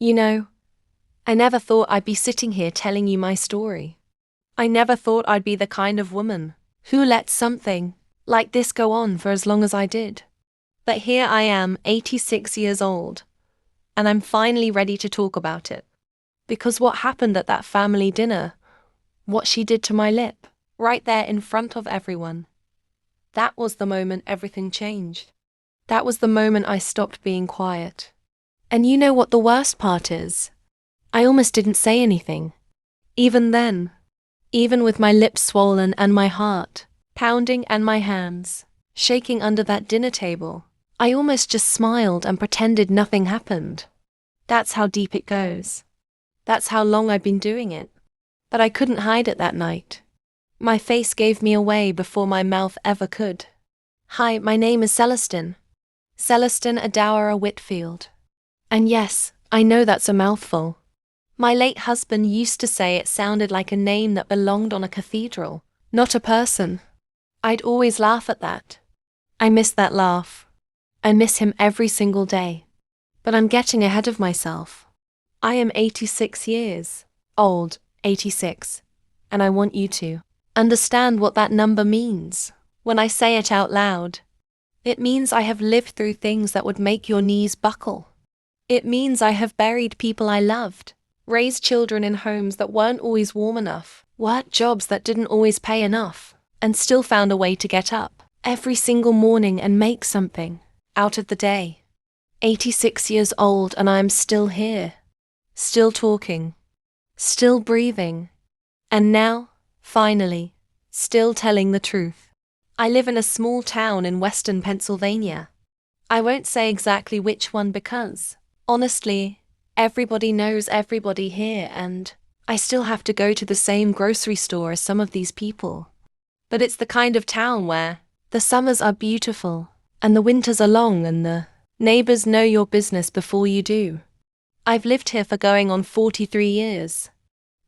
You know, I never thought I'd be sitting here telling you my story. I never thought I'd be the kind of woman who let something like this go on for as long as I did. But here I am, 86 years old, and I'm finally ready to talk about it. Because what happened at that family dinner, what she did to my lip, right there in front of everyone, that was the moment everything changed. That was the moment I stopped being quiet. And you know what the worst part is? I almost didn't say anything. Even then. Even with my lips swollen and my heart pounding and my hands shaking under that dinner table, I almost just smiled and pretended nothing happened. That's how deep it goes. That's how long I'd been doing it. But I couldn't hide it that night. My face gave me away before my mouth ever could. Hi, my name is Celestine. Celestine Adawara Whitfield. And yes, I know that's a mouthful. My late husband used to say it sounded like a name that belonged on a cathedral, not a person. I'd always laugh at that. I miss that laugh. I miss him every single day. But I'm getting ahead of myself. I am 86 years old, 86, and I want you to understand what that number means when I say it out loud. It means I have lived through things that would make your knees buckle. It means I have buried people I loved, raised children in homes that weren't always warm enough, worked jobs that didn't always pay enough, and still found a way to get up every single morning and make something out of the day. 86 years old and I am still here, still talking, still breathing, and now, finally, still telling the truth. I live in a small town in western Pennsylvania. I won't say exactly which one because, honestly, everybody knows everybody here and I still have to go to the same grocery store as some of these people. But it's the kind of town where the summers are beautiful and the winters are long and the neighbors know your business before you do. I've lived here for going on 43 years.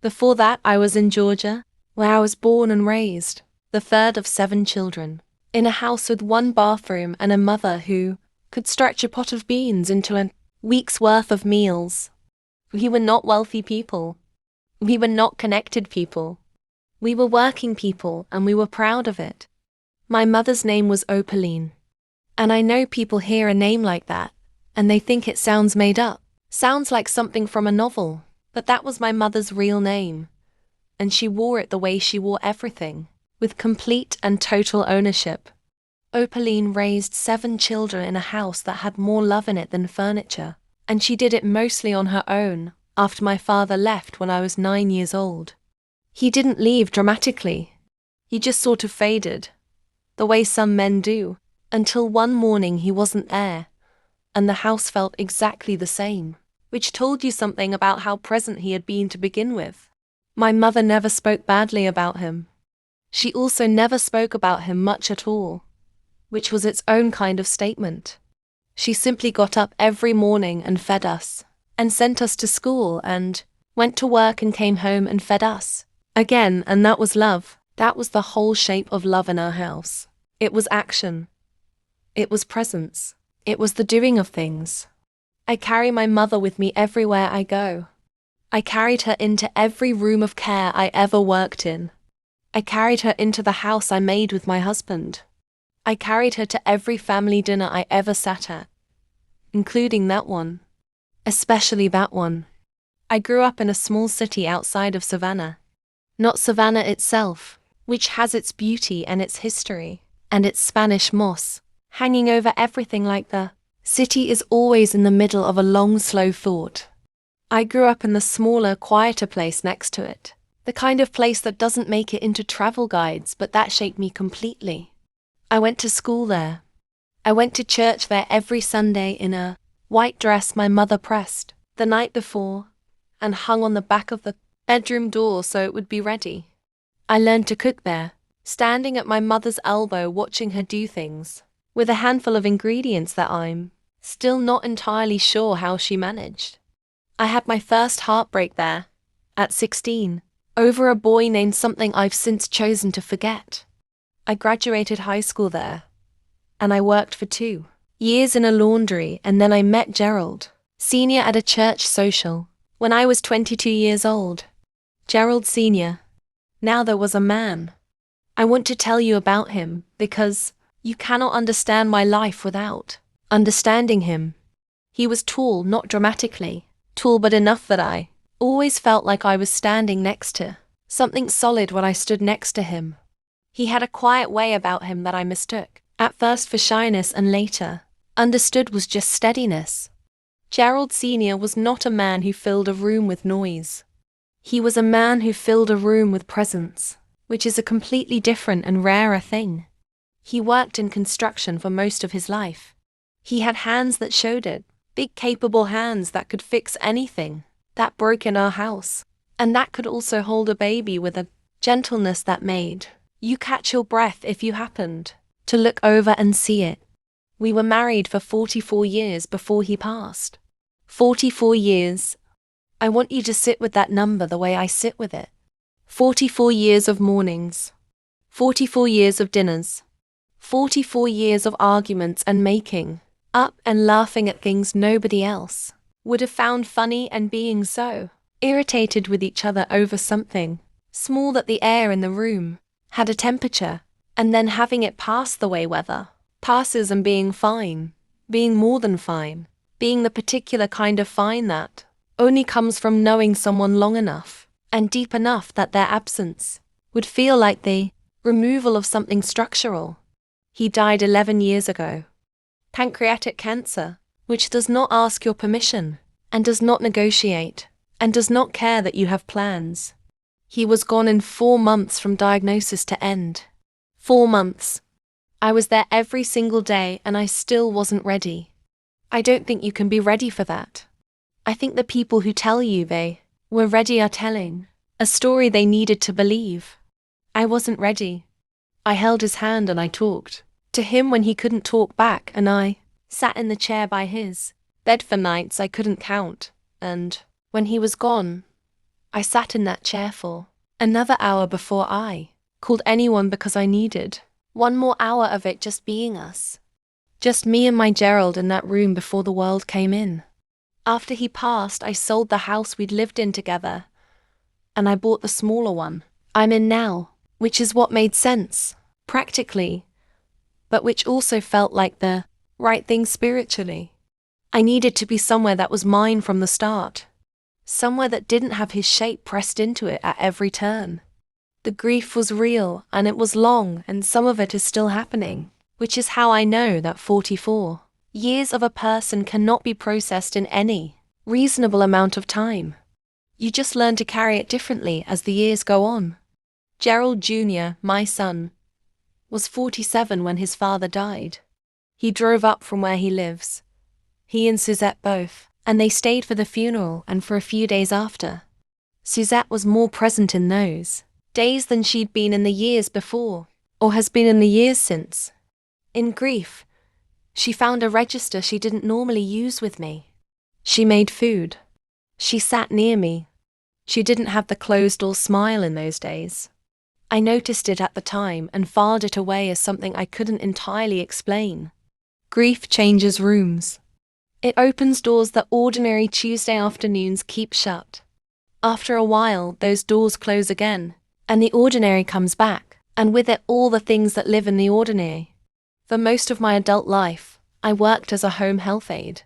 Before that, I was in Georgia, where I was born and raised, the third of 7 children, in a house with 1 bathroom and a mother who could stretch a pot of beans into a week's worth of meals. We were not wealthy people. We were not connected people. We were working people and we were proud of it. My mother's name was Opaline. And I know people hear a name like that and they think it sounds made up, sounds like something from a novel, but that was my mother's real name. And she wore it the way she wore everything, with complete and total ownership. Opaline raised 7 children in a house that had more love in it than furniture, and she did it mostly on her own after my father left when I was 9 years old. He didn't leave dramatically. He just sort of faded, the way some men do, until one morning he wasn't there, and the house felt exactly the same, which told you something about how present he had been to begin with. My mother never spoke badly about him. She also never spoke about him much at all, which was its own kind of statement. She simply got up every morning and fed us, and sent us to school, and went to work and came home and fed us again, and that was love. That was the whole shape of love in our house. It was action. It was presence. It was the doing of things. I carry my mother with me everywhere I go. I carried her into every room of care I ever worked in. I carried her into the house I made with my husband. I carried her to every family dinner I ever sat at, including that one. Especially that one. I grew up in a small city outside of Savannah. Not Savannah itself, which has its beauty and its history, and its Spanish moss, hanging over everything like the city is always in the middle of a long, slow thought. I grew up in the smaller, quieter place next to it, the kind of place that doesn't make it into travel guides, but that shaped me completely. I went to school there. I went to church there every Sunday in a white dress my mother pressed the night before and hung on the back of the bedroom door so it would be ready. I learned to cook there, standing at my mother's elbow watching her do things, with a handful of ingredients that I'm still not entirely sure how she managed. I had my first heartbreak there, at 16, over a boy named something I've since chosen to forget. I graduated high school there, and I worked for 2 years in a laundry, and then I met Gerald, Senior at a church social. When I was 22 years old. Gerald Senior. Now there was a man. I want to tell you about him, because you cannot understand my life without understanding him. He was tall, not dramatically, tall but enough that I always felt like I was standing next to something solid when I stood next to him. He had a quiet way about him that I mistook, at first for shyness and later understood was just steadiness. Gerald Senior was not a man who filled a room with noise. He was a man who filled a room with presence, which is a completely different and rarer thing. He worked in construction for most of his life. He had hands that showed it, big capable hands that could fix anything that broke in our house, and that could also hold a baby with a gentleness that made you catch your breath if you happened to look over and see it. We were married for 44 years before he passed. 44 years. I want you to sit with that number the way I sit with it. 44 years of mornings. 44 years of dinners. 44 years of arguments and making up and laughing at things nobody else would have found funny, and being so irritated with each other over something small that the air in the room had a temperature, and then having it pass the way weather passes, and being fine, being more than fine, being the particular kind of fine that only comes from knowing someone long enough and deep enough that their absence would feel like the removal of something structural. He died 11 years ago. Pancreatic cancer, which does not ask your permission, and does not negotiate, and does not care that you have plans. He was gone in 4 months from diagnosis to end. 4 months. I was there every single day and I still wasn't ready. I don't think you can be ready for that. I think the people who tell you they were ready are telling a story they needed to believe. I wasn't ready. I held his hand and I talked to him when he couldn't talk back, and I sat in the chair by his bed for nights I couldn't count, and when he was gone, I sat in that chair for another hour before I called anyone, because I needed one more hour of it just being us. Just me and my Gerald in that room before the world came in. After he passed, I sold the house we'd lived in together, and I bought the smaller one I'm in now, which is what made sense, practically, but which also felt like the right thing spiritually. I needed to be somewhere that was mine from the start, somewhere that didn't have his shape pressed into it at every turn. The grief was real, and it was long, and some of it is still happening, which is how I know that 44 years of a person cannot be processed in any reasonable amount of time. You just learn to carry it differently as the years go on. Gerald Jr., my son, was 47 when his father died. He drove up from where he lives, he and Suzette both, and they stayed for the funeral and for a few days after. Suzette was more present in those days than she'd been in the years before, or has been in the years since. In grief, she found a register she didn't normally use with me. She made food. She sat near me. She didn't have the closed-door smile in those days. I noticed it at the time and filed it away as something I couldn't entirely explain. Grief changes rooms. It opens doors that ordinary Tuesday afternoons keep shut. After a while, those doors close again, and the ordinary comes back, and with it all the things that live in the ordinary. For most of my adult life, I worked as a home health aide.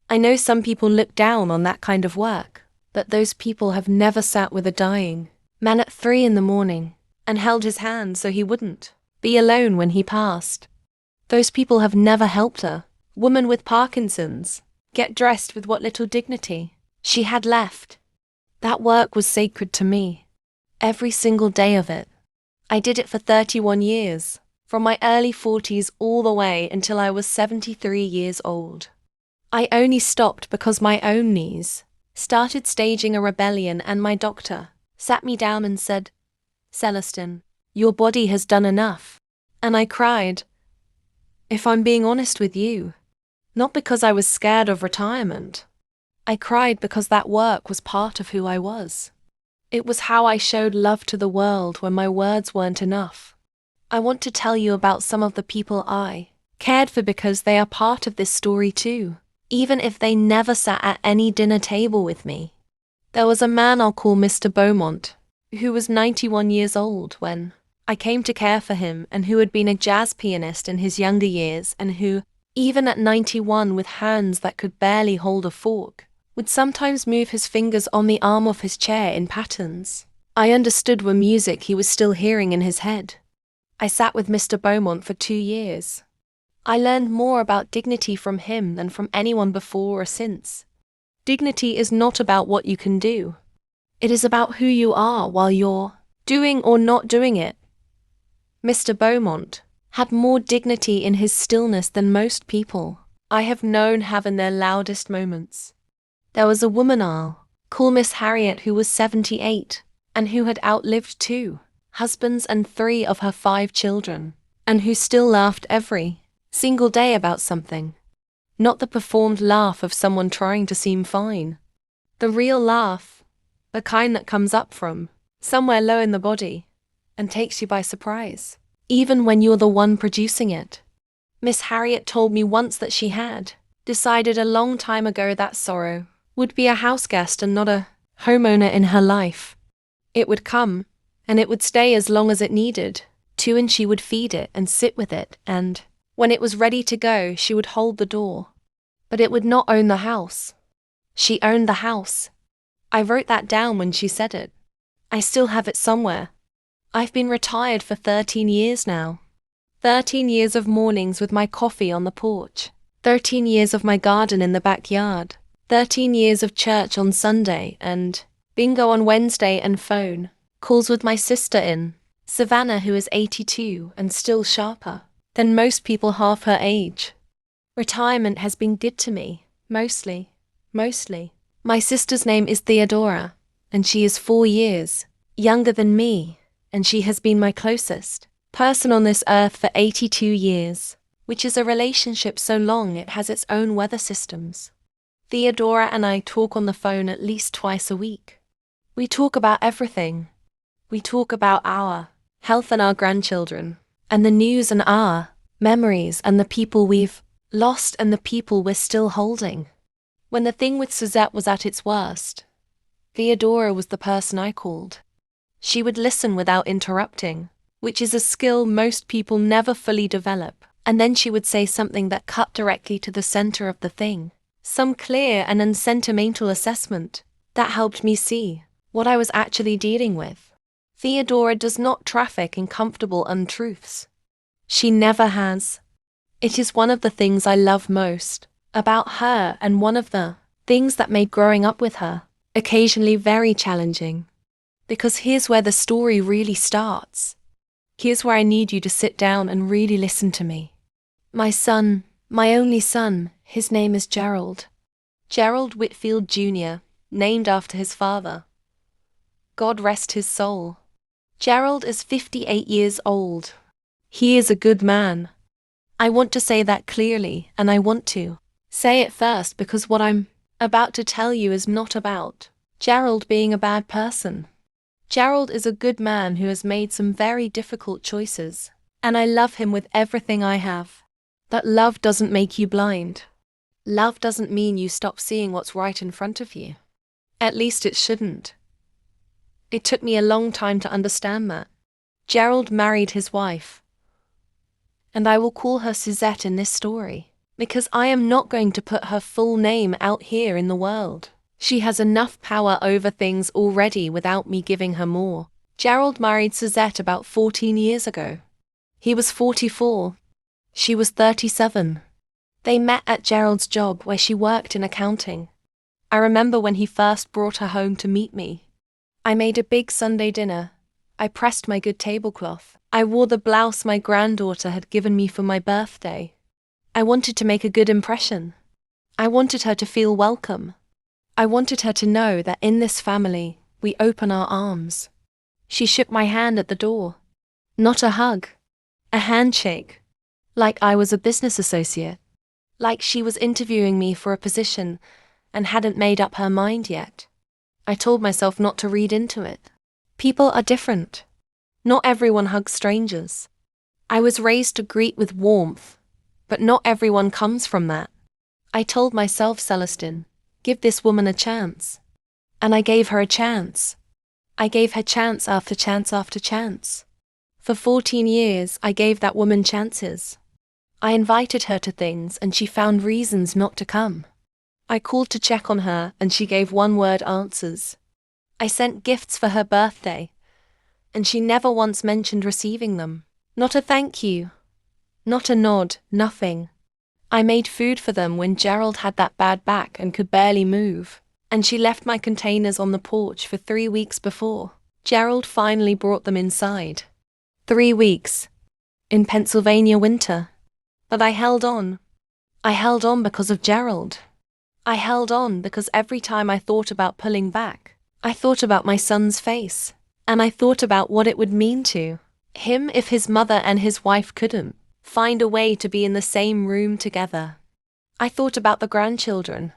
I know some people look down on that kind of work, but those people have never sat with a dying man at 3 a.m. and held his hand so he wouldn't be alone when he passed. Those people have never helped a woman with Parkinson's get dressed with what little dignity she had left. That work was sacred to me. Every single day of it. I did it for 31 years, from my early 40s all the way until I was 73 years old. I only stopped because my own knees started staging a rebellion, and my doctor sat me down and said, "Celestine, your body has done enough." And I cried. If I'm being honest with you, not because I was scared of retirement. I cried because that work was part of who I was. It was how I showed love to the world when my words weren't enough. I want to tell you about some of the people I cared for, because they are part of this story too. even if they never sat at any dinner table with me. There was a man I'll call Mr. Beaumont, who was 91 years old when I came to care for him, and who had been a jazz pianist in his younger years, and who, even at 91 with hands that could barely hold a fork, would sometimes move his fingers on the arm of his chair in patterns I understood were music he was still hearing in his head. I sat with Mr. Beaumont for 2 years. I learned more about dignity from him than from anyone before or since. Dignity is not about what you can do. It is about who you are while you're doing or not doing it. Mr. Beaumont had more dignity in his stillness than most people I have known have in their loudest moments. There was a woman I'll call Miss Harriet, who was 78, and who had outlived 2 husbands and 3 of her 5 children, and who still laughed every single day about something. Not the performed laugh of someone trying to seem fine. The real laugh, the kind that comes up from somewhere low in the body and takes you by surprise, even when you're the one producing it. Miss Harriet told me once that she had decided a long time ago that sorrow would be a house guest and not a homeowner in her life. It would come, and it would stay as long as it needed to, and she would feed it and sit with it, and when it was ready to go, she would hold the door. But it would not own the house. She owned the house. I wrote that down when she said it. I still have it somewhere. I've been retired for 13 years now. 13 years of mornings with my coffee on the porch. 13 years of my garden in the backyard. 13 years of church on Sunday and bingo on Wednesday, and phone calls with my sister in Savannah, who is 82 and still sharper than most people half her age. Retirement has been good to me, mostly. My sister's name is Theodora, and she is 4 years younger than me, and she has been my closest person on this earth for 82 years, which is a relationship so long it has its own weather systems. Theodora and I talk on the phone at least twice a week. We talk about everything. We talk about our health and our grandchildren, and the news and our memories, and the people we've lost and the people we're still holding. When the thing with Suzette was at its worst, Theodora was the person I called. She would listen without interrupting, which is a skill most people never fully develop, and then she would say something that cut directly to the center of the thing, some clear and unsentimental assessment that helped me see what I was actually dealing with. Theodora does not traffic in comfortable untruths. She never has. It is one of the things I love most about her, and one of the things that made growing up with her occasionally very challenging. Because here's where the story really starts. Here's where I need you to sit down and really listen to me. My son, my only son, his name is Gerald. Gerald Whitfield Jr., named after his father. God rest his soul. Gerald is 58 years old. He is a good man. I want to say that clearly, and I want to say it first because what I'm about to tell you is not about Gerald being a bad person. Gerald is a good man who has made some very difficult choices, and I love him with everything I have. But love doesn't make you blind. Love doesn't mean you stop seeing what's right in front of you. At least it shouldn't. It took me a long time to understand that. Gerald married his wife, and I will call her Suzette in this story, because I am not going to put her full name out here in the world. She has enough power over things already without me giving her more. Gerald married Suzette about 14 years ago. He was 44. She was 37. They met at Gerald's job where she worked in accounting. I remember when he first brought her home to meet me. I made a big Sunday dinner. I pressed my good tablecloth. I wore the blouse my granddaughter had given me for my birthday. I wanted to make a good impression. I wanted her to feel welcome. I wanted her to know that in this family, we open our arms. She shook my hand at the door. Not a hug. A handshake. Like I was a business associate. Like she was interviewing me for a position and hadn't made up her mind yet. I told myself not to read into it. People are different. Not everyone hugs strangers. I was raised to greet with warmth, but not everyone comes from that. I told myself, Celestine, give this woman a chance. And I gave her a chance. I gave her chance after chance after chance. For 14 years, I gave that woman chances. I invited her to things and she found reasons not to come. I called to check on her and she gave one-word answers. I sent gifts for her birthday, and she never once mentioned receiving them. Not a thank you. Not a nod, nothing. I made food for them when Gerald had that bad back and could barely move, and she left my containers on the porch for 3 weeks before Gerald finally brought them inside. 3 weeks. In Pennsylvania winter. But I held on. I held on because of Gerald. I held on because every time I thought about pulling back, I thought about my son's face, and I thought about what it would mean to him if his mother and his wife couldn't find a way to be in the same room together. I thought about the grandchildren.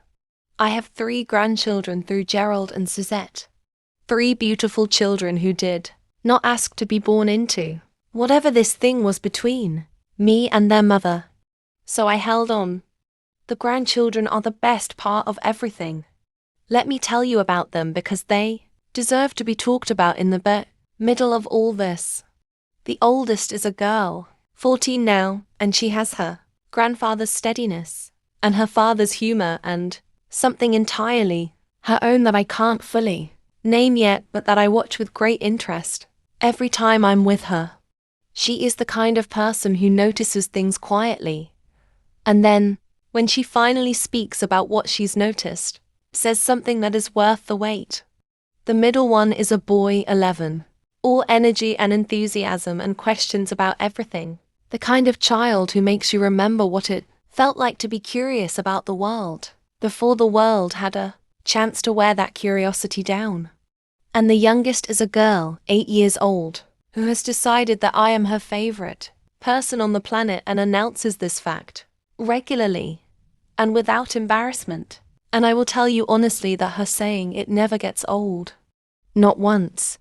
I have 3 grandchildren through Gerald and Suzette. 3 beautiful children who did not ask to be born into whatever this thing was between me and their mother. So I held on. The grandchildren are the best part of everything. Let me tell you about them because they deserve to be talked about in the middle of all this. The oldest is a girl, 14 now, and she has her grandfather's steadiness, and her father's humor, and something entirely her own that I can't fully name yet, but that I watch with great interest every time I'm with her. She is the kind of person who notices things quietly, and then, when she finally speaks about what she's noticed, says something that is worth the wait. The middle one is a boy, 11. All energy and enthusiasm and questions about everything. The kind of child who makes you remember what it felt like to be curious about the world, before the world had a chance to wear that curiosity down. And the youngest is a girl, 8 years old, who has decided that I am her favorite person on the planet and announces this fact regularly and without embarrassment. And I will tell you honestly that her saying it never gets old. Not once.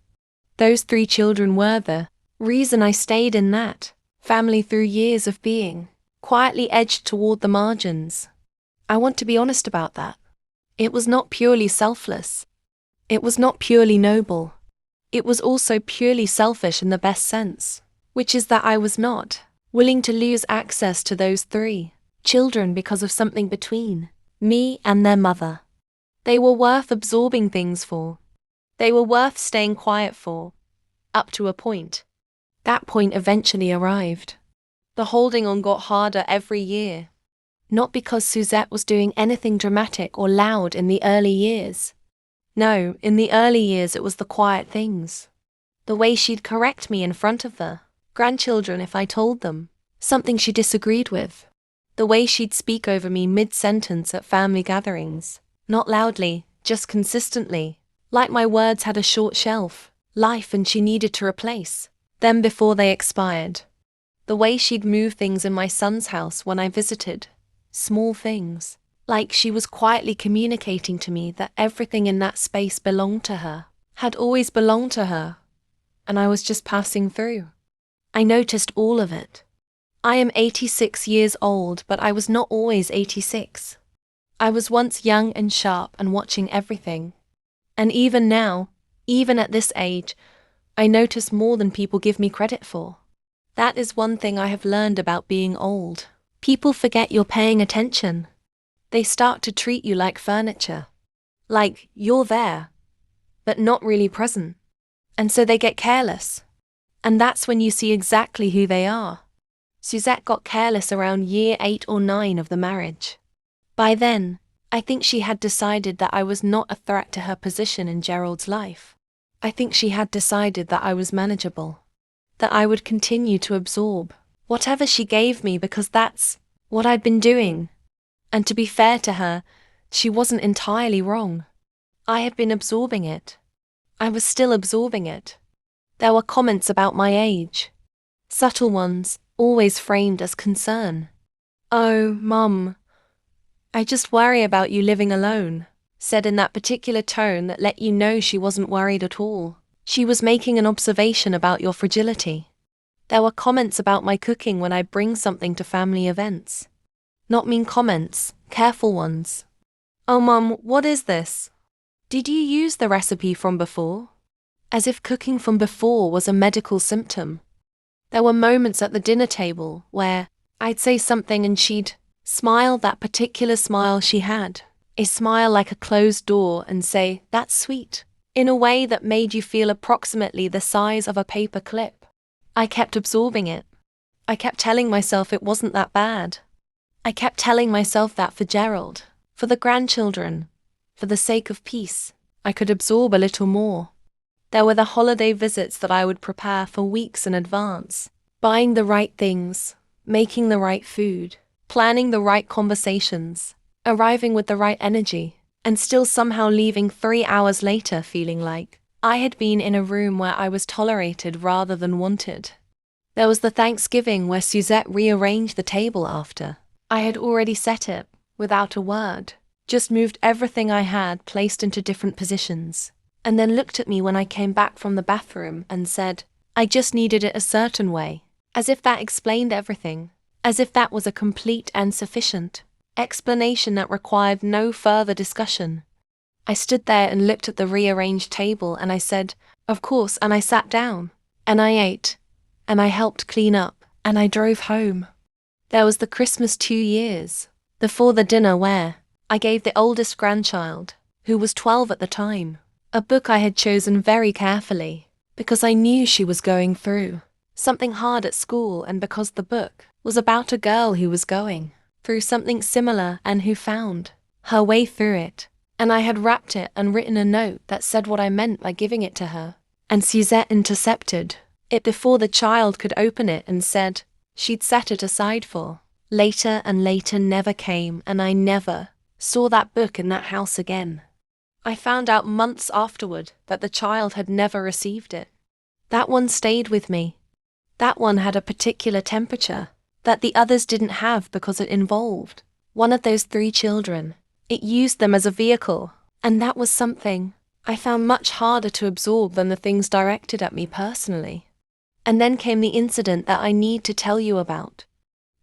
Those 3 children were the reason I stayed in that family through years of being quietly edged toward the margins. I want to be honest about that. It was not purely selfless. It was not purely noble. It was also purely selfish in the best sense, which is that I was not willing to lose access to those 3 children because of something between me and their mother. They were worth absorbing things for. They were worth staying quiet for. Up to a point. That point eventually arrived. The holding on got harder every year. Not because Suzette was doing anything dramatic or loud in the early years. No, in the early years it was the quiet things. The way she'd correct me in front of the grandchildren if I told them something she disagreed with. The way she'd speak over me mid-sentence at family gatherings. Not loudly, just consistently. Like my words had a short shelf life and she needed to replace them before they expired. The way she'd move things in my son's house when I visited. Small things. Like she was quietly communicating to me that everything in that space belonged to her. Had always belonged to her. And I was just passing through. I noticed all of it. I am 86 years old, but I was not always 86. I was once young and sharp and watching everything. And even now, even at this age, I notice more than people give me credit for. That is one thing I have learned about being old. People forget you're paying attention. They start to treat you like furniture. Like you're there, but not really present. And so they get careless. And that's when you see exactly who they are. Suzette got careless around year 8 or 9 of the marriage. By then, I think she had decided that I was not a threat to her position in Gerald's life. I think she had decided that I was manageable. That I would continue to absorb whatever she gave me because that's what I'd been doing. And to be fair to her, she wasn't entirely wrong. I had been absorbing it. I was still absorbing it. There were comments about my age. Subtle ones, always framed as concern. "Oh, Mum, I just worry about you living alone," said in that particular tone that let you know she wasn't worried at all. She was making an observation about your fragility. There were comments about my cooking when I bring something to family events. Not mean comments, careful ones. "Oh Mum, what is this? Did you use the recipe from before?" As if cooking from before was a medical symptom. There were moments at the dinner table where I'd say something and she'd smile, that particular smile she had. A smile like a closed door, and say, "That's sweet," in a way that made you feel approximately the size of a paper clip. I kept absorbing it. I kept telling myself it wasn't that bad. I kept telling myself that for Gerald, for the grandchildren, for the sake of peace, I could absorb a little more. There were the holiday visits that I would prepare for weeks in advance, buying the right things, making the right food, planning the right conversations, arriving with the right energy, and still somehow leaving 3 hours later feeling like I had been in a room where I was tolerated rather than wanted. There was the Thanksgiving where Suzette rearranged the table after I had already set it, without a word, just moved everything I had placed into different positions, and then looked at me when I came back from the bathroom and said, "I just needed it a certain way," as if that explained everything, as if that was a complete and sufficient explanation that required no further discussion. I stood there and looked at the rearranged table and I said, "Of course," and I sat down, and I ate, and I helped clean up, and I drove home. There was the Christmas 2 years, before the dinner where I gave the oldest grandchild, who was 12 at the time, a book I had chosen very carefully, because I knew she was going through something hard at school, and because the book was about a girl who was going through something similar and who found her way through it. And I had wrapped it and written a note that said what I meant by giving it to her. And Suzette intercepted it before the child could open it and said she'd set it aside for later, and later never came, and I never saw that book in that house again. I found out months afterward that the child had never received it. That one stayed with me. That one had a particular temperature that the others didn't have because it involved one of those 3 children. It used them as a vehicle, and that was something I found much harder to absorb than the things directed at me personally. And then came the incident that I need to tell you about.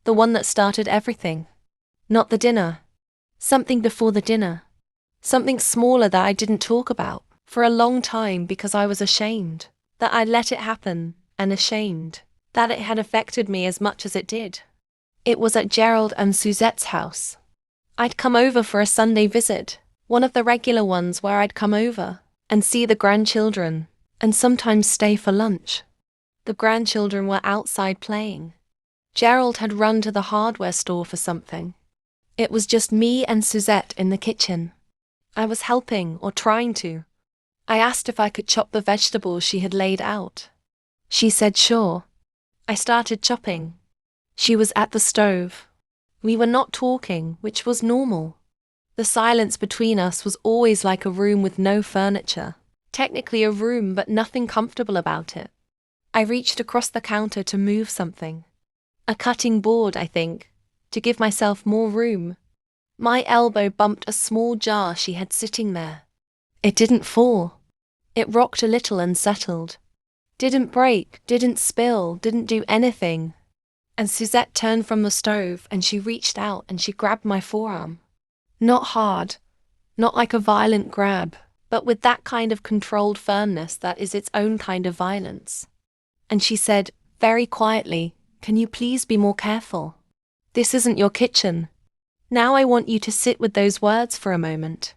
The one that started everything. Not the dinner. Something before the dinner. Something smaller that I didn't talk about for a long time because I was ashamed that I'd let it happen, and ashamed that it had affected me as much as it did. It was at Gerald and Suzette's house. I'd come over for a Sunday visit, one of the regular ones where I'd come over and see the grandchildren, and sometimes stay for lunch. The grandchildren were outside playing. Gerald had run to the hardware store for something. It was just me and Suzette in the kitchen. I was helping, or trying to. I asked if I could chop the vegetables she had laid out. She said sure. I started chopping. She was at the stove. We were not talking, which was normal. The silence between us was always like a room with no furniture. Technically a room, but nothing comfortable about it. I reached across the counter to move something. A cutting board, I think, to give myself more room. My elbow bumped a small jar she had sitting there. It didn't fall. It rocked a little and settled. Didn't break, didn't spill, didn't do anything. And Suzette turned from the stove and she reached out and she grabbed my forearm. Not hard, not like a violent grab, but with that kind of controlled firmness that is its own kind of violence. And she said, very quietly, "Can you please be more careful? This isn't your kitchen. Now I want you to sit with those words for a moment.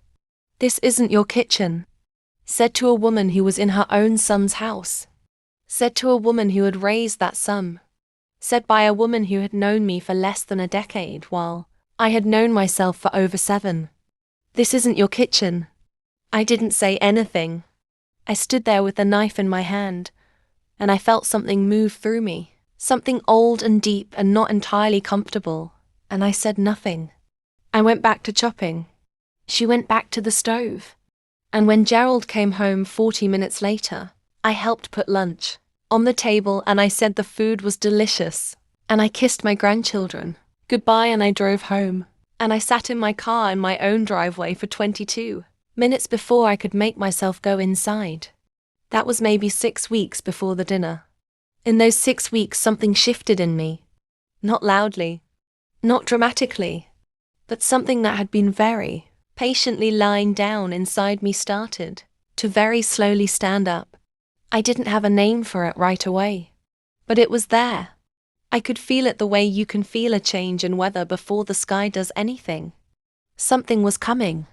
This isn't your kitchen." Said to a woman who was in her own son's house. Said to a woman who had raised that son. Said by a woman who had known me for less than a decade while I had known myself for over 7. This isn't your kitchen. I didn't say anything. I stood there with the knife in my hand, and I felt something move through me, something old and deep and not entirely comfortable, and I said nothing. I went back to chopping. She went back to the stove. And when Gerald came home 40 minutes later, I helped put lunch on the table and I said the food was delicious. And I kissed my grandchildren goodbye and I drove home. And I sat in my car in my own driveway for 22 minutes before I could make myself go inside. That was maybe 6 weeks before the dinner. In those 6 weeks something shifted in me. Not loudly. Not dramatically, but something that had been very patiently lying down inside me started to very slowly stand up. I didn't have a name for it right away, but it was there. I could feel it the way you can feel a change in weather before the sky does anything. Something was coming.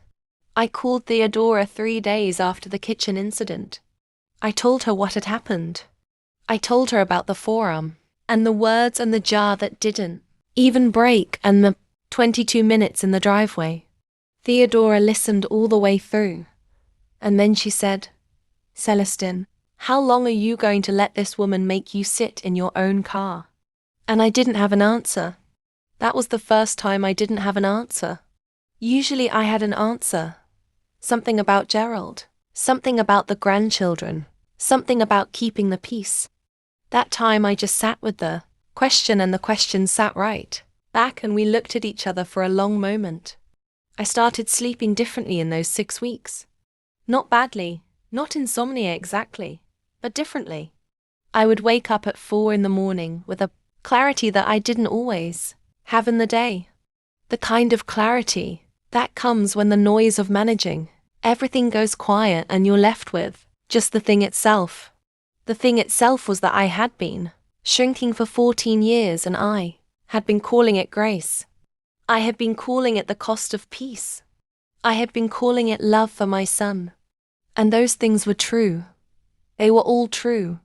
I called Theodora 3 days after the kitchen incident. I told her what had happened. I told her about the forearm, and the words and the jar that didn't even break, and the 22 minutes in the driveway. Theodora listened all the way through, and then she said, "Celestine, how long are you going to let this woman make you sit in your own car?" And I didn't have an answer. That was the first time I didn't have an answer. Usually I had an answer. Something about Gerald. Something about the grandchildren. Something about keeping the peace. That time I just sat with the question, and the question sat right back, and we looked at each other for a long moment. I started sleeping differently in those 6 weeks. Not badly, not insomnia exactly, but differently. I would wake up at 4 in the morning with a clarity that I didn't always have in the day. The kind of clarity that comes when the noise of managing everything goes quiet and you're left with just the thing itself. The thing itself was that I had been shrinking for 14 years, and I had been calling it grace. I had been calling it the cost of peace. I had been calling it love for my son. And those things were true. They were all true.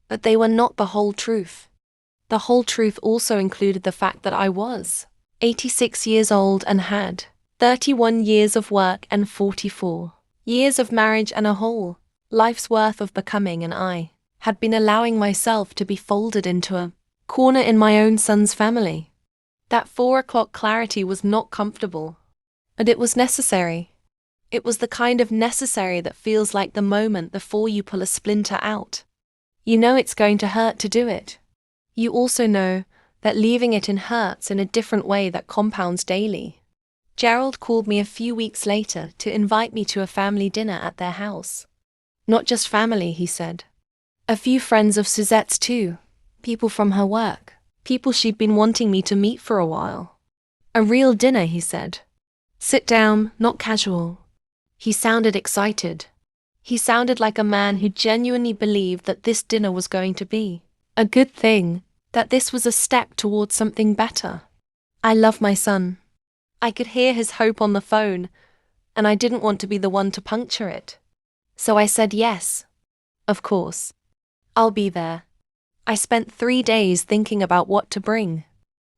But they were not the whole truth. The whole truth also included the fact that I was 86 years old and had 31 years of work and 44 years of marriage and a whole life's worth of becoming, and I had been allowing myself to be folded into a corner in my own son's family. That 4 o'clock clarity was not comfortable, but it was necessary. It was the kind of necessary that feels like the moment before you pull a splinter out. You know it's going to hurt to do it. You also know that leaving it in hurts in a different way that compounds daily. Gerald called me a few weeks later to invite me to a family dinner at their house. Not just family, he said. A few friends of Suzette's too. People from her work. People she'd been wanting me to meet for a while. A real dinner, he said. Sit down, not casual. He sounded excited. He sounded like a man who genuinely believed that this dinner was going to be a good thing, that this was a step towards something better. I love my son. I could hear his hope on the phone, and I didn't want to be the one to puncture it. So I said yes. Of course. I'll be there. I spent 3 days thinking about what to bring.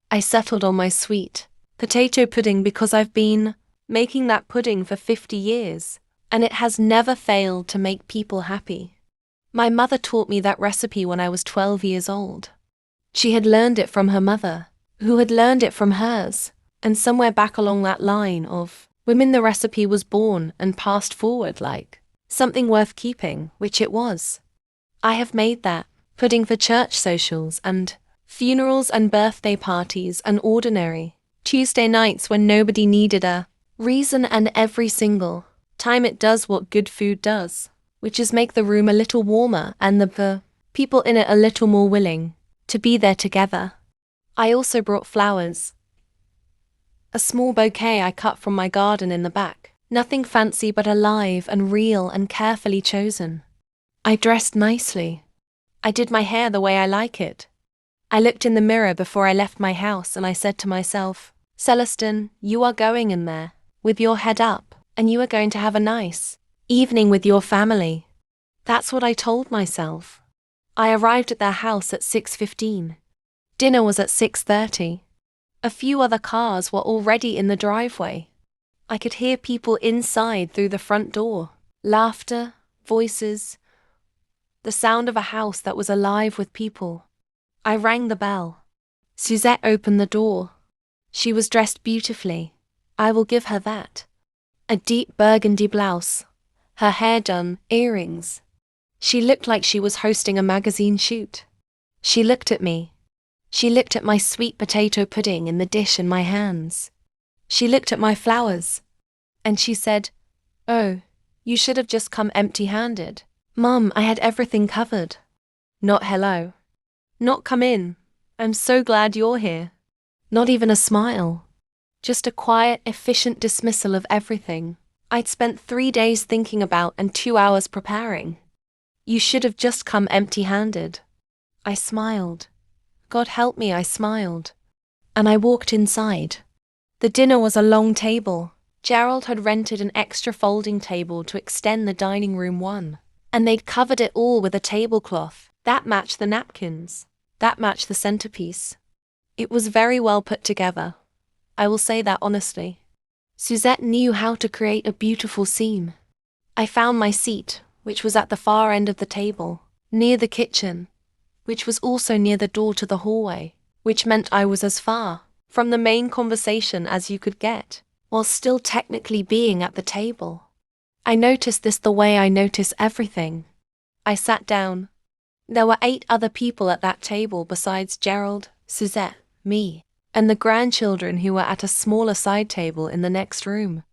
I settled on my sweet potato pudding because I've been making that pudding for 50 years, and it has never failed to make people happy. My mother taught me that recipe when I was 12 years old. She had learned it from her mother, who had learned it from hers, and somewhere back along that line of women the recipe was born and passed forward like something worth keeping, which it was. I have made that pudding for church socials and funerals and birthday parties and ordinary Tuesday nights when nobody needed a reason, and every single time it does what good food does, which is make the room a little warmer and the people in it a little more willing to be there together. I also brought flowers. A small bouquet I cut from my garden in the back. Nothing fancy, but alive and real and carefully chosen. I dressed nicely. I did my hair the way I like it. I looked in the mirror before I left my house and I said to myself, Celestine, you are going in there with your head up, and you are going to have a nice evening with your family. That's what I told myself. I arrived at their house at 6:15. Dinner was at 6:30. A few other cars were already in the driveway. I could hear people inside through the front door. Laughter, voices, the sound of a house that was alive with people. I rang the bell. Suzette opened the door. She was dressed beautifully. I will give her that. A deep burgundy blouse, her hair done, earrings. She looked like she was hosting a magazine shoot. She looked at me. She looked at my sweet potato pudding in the dish in my hands. She looked at my flowers. And she said, "Oh, you should have just come empty-handed. Mum, I had everything covered." Not hello. Not come in. I'm so glad you're here. Not even a smile. Just a quiet, efficient dismissal of everything I'd spent 3 days thinking about and 2 hours preparing. You should have just come empty-handed. I smiled. God help me, I smiled. And I walked inside. The dinner was a long table. Gerald had rented an extra folding table to extend the dining room one. And they'd covered it all with a tablecloth. That matched the napkins. That matched the centerpiece. It was very well put together. I will say that honestly. Suzette knew how to create a beautiful scene. I found my seat, which was at the far end of the table, near the kitchen, which was also near the door to the hallway, which meant I was as far from the main conversation as you could get, while still technically being at the table. I noticed this the way I notice everything. I sat down. There were 8 other people at that table besides Gerald, Suzette, me, and the grandchildren who were at a smaller side table in the next room.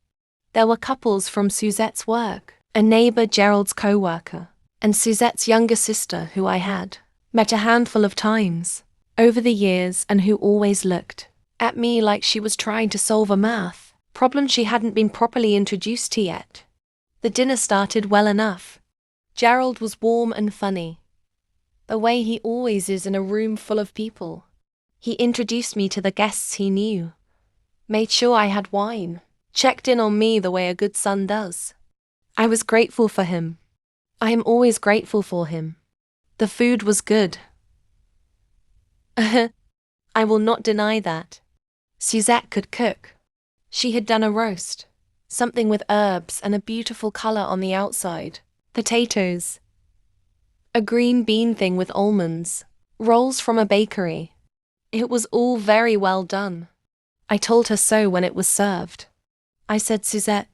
There were couples from Suzette's work, a neighbor, Gerald's co-worker, and Suzette's younger sister who I had met a handful of times over the years and who always looked at me like she was trying to solve a math problem she hadn't been properly introduced to yet. The dinner started well enough. Gerald was warm and funny, the way he always is in a room full of people. He introduced me to the guests he knew, made sure I had wine, checked in on me the way a good son does. I was grateful for him. I am always grateful for him. The food was good. I will not deny that. Suzette could cook. She had done a roast, something with herbs and a beautiful color on the outside, potatoes, a green bean thing with almonds, rolls from a bakery. It was all very well done. I told her so when it was served. I said, Suzette,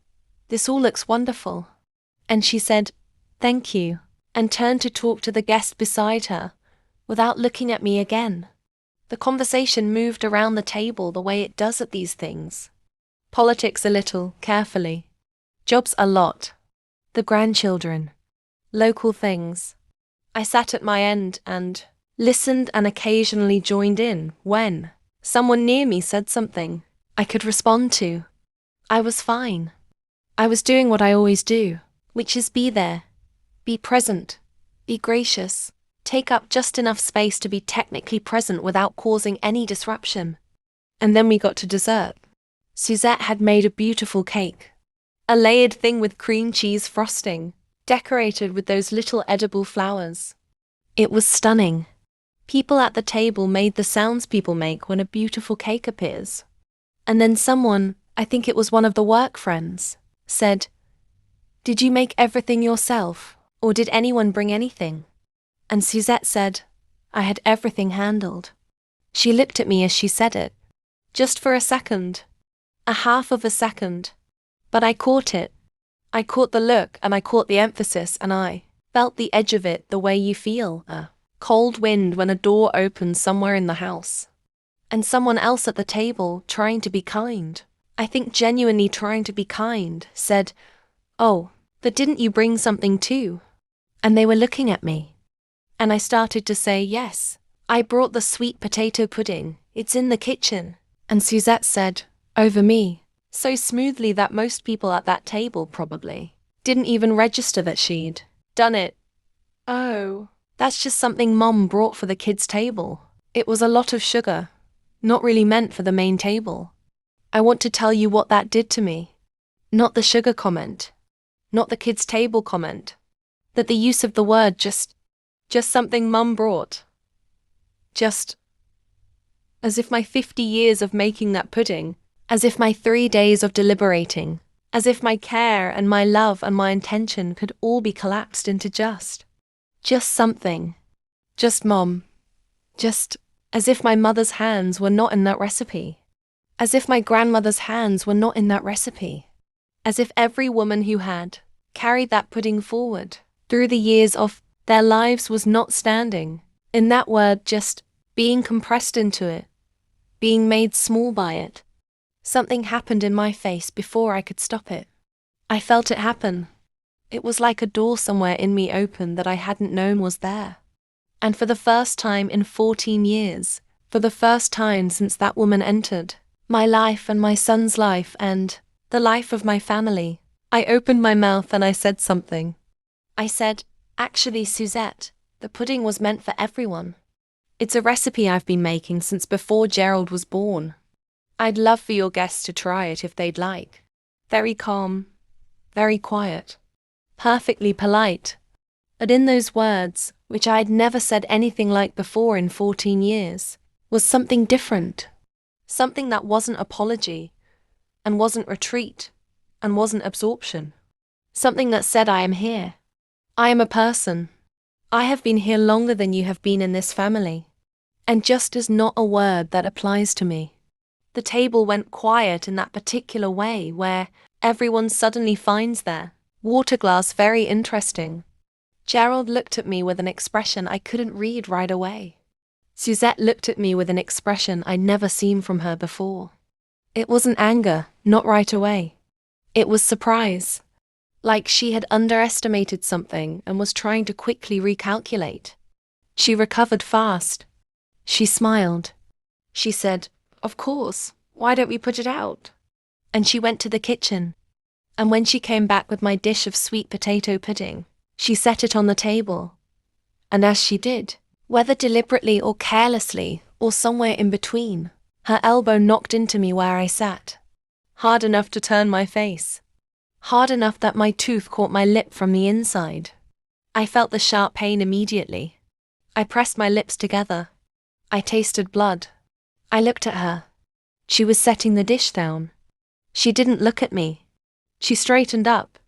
this all looks wonderful. And she said, thank you, and turned to talk to the guest beside her, without looking at me again. The conversation moved around the table the way it does at these things. Politics a little, carefully. Jobs a lot. The grandchildren. Local things. I sat at my end and listened and occasionally joined in when someone near me said something I could respond to. I was fine. I was doing what I always do, which is be there, be present, be gracious, take up just enough space to be technically present without causing any disruption. And then we got to dessert. Suzette had made a beautiful cake, a layered thing with cream cheese frosting, decorated with those little edible flowers. It was stunning. People at the table made the sounds people make when a beautiful cake appears. And then someone, I think it was one of the work friends, said, did you make everything yourself, or did anyone bring anything? And Suzette said, I had everything handled. She looked at me as she said it. Just for a second. A half of a second. But I caught it. I caught the look and I caught the emphasis and I felt the edge of it the way you feel a cold wind when a door opens somewhere in the house. And someone else at the table, trying to be kind, I think genuinely trying to be kind, said, oh, but didn't you bring something too? And they were looking at me. And I started to say, yes, I brought the sweet potato pudding, it's in the kitchen. And Suzette said, over me, so smoothly that most people at that table probably didn't even register that she'd done it. Oh, that's just something Mom brought for the kids' table. It was a lot of sugar, not really meant for the main table. I want to tell you what that did to me. Not the sugar comment. Not the kids' table comment. That the use of the word just something Mum brought. Just as if my 50 years of making that pudding, as if my 3 days of deliberating, as if my care and my love and my intention could all be collapsed into just something. Just Mom. Just as if my mother's hands were not in that recipe. As if my grandmother's hands were not in that recipe. As if every woman who had carried that pudding forward through the years of their lives was not standing in that word, just being compressed into it, being made small by it. Something happened in my face before I could stop it. I felt it happen. It was like a door somewhere in me opened that I hadn't known was there. And for the first time in 14 years, For the first time since that woman entered my life and my son's life and the life of my family, I opened my mouth and I said something. I said, "Actually, Suzette, the pudding was meant for everyone. It's a recipe I've been making since before Gerald was born. I'd love for your guests to try it if they'd like." Very calm, very quiet, perfectly polite. But in those words, which I had never said anything like before in 14 years, was something different. Something that wasn't apology, and wasn't retreat, and wasn't absorption. Something that said, "I am here. I am a person. I have been here longer than you have been in this family." And just is not a word that applies to me. The table went quiet in that particular way where everyone suddenly finds their water glass very interesting. Gerald looked at me with an expression I couldn't read right away. Suzette looked at me with an expression I'd never seen from her before. It wasn't anger, not right away. It was surprise. Like she had underestimated something and was trying to quickly recalculate. She recovered fast. She smiled. She said, "Of course, why don't we put it out?" And she went to the kitchen. And when she came back with my dish of sweet potato pudding, she set it on the table. And as she did, whether deliberately or carelessly, or somewhere in between, her elbow knocked into me where I sat. Hard enough to turn my face. Hard enough that my tooth caught my lip from the inside. I felt the sharp pain immediately. I pressed my lips together. I tasted blood. I looked at her. She was setting the dish down. She didn't look at me. She straightened up.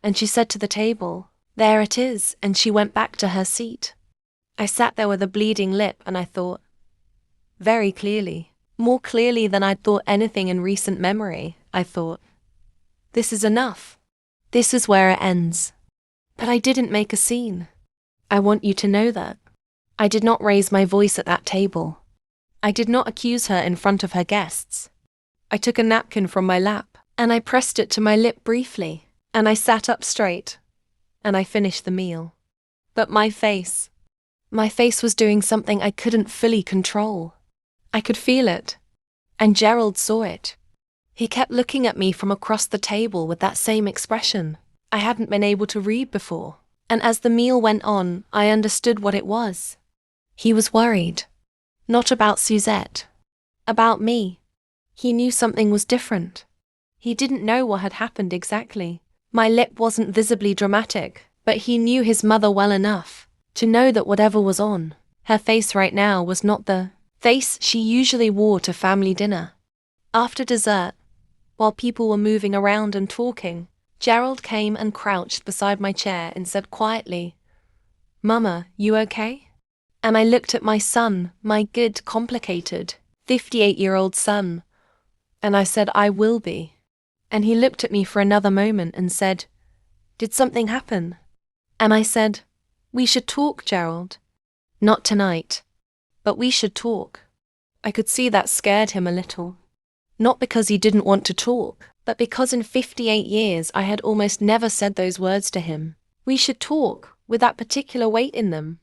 And she said to the table, "There it is," and she went back to her seat. I sat there with a bleeding lip and I thought, very clearly, more clearly than I'd thought anything in recent memory, I thought, this is enough. This is where it ends. But I didn't make a scene. I want you to know that. I did not raise my voice at that table. I did not accuse her in front of her guests. I took a napkin from my lap, and I pressed it to my lip briefly, and I sat up straight, and I finished the meal. But my face was doing something I couldn't fully control. I could feel it, and Gerald saw it. He kept looking at me from across the table with that same expression I hadn't been able to read before, and as the meal went on, I understood what it was. He was worried. Not about Suzette. About me. He knew something was different. He didn't know what had happened exactly. My lip wasn't visibly dramatic, but he knew his mother well enough to know that whatever was on her face right now was not the face she usually wore to family dinner. After dessert, while people were moving around and talking, Gerald came and crouched beside my chair and said quietly, "Mama, you okay?" And I looked at my son, my good, complicated, 58-year-old son, and I said, "I will be." And he looked at me for another moment and said, "Did something happen?" And I said, "We should talk, Gerald. Not tonight, but we should talk." I could see that scared him a little. Not because he didn't want to talk, but because in 58 years I had almost never said those words to him. We should talk, with that particular weight in them.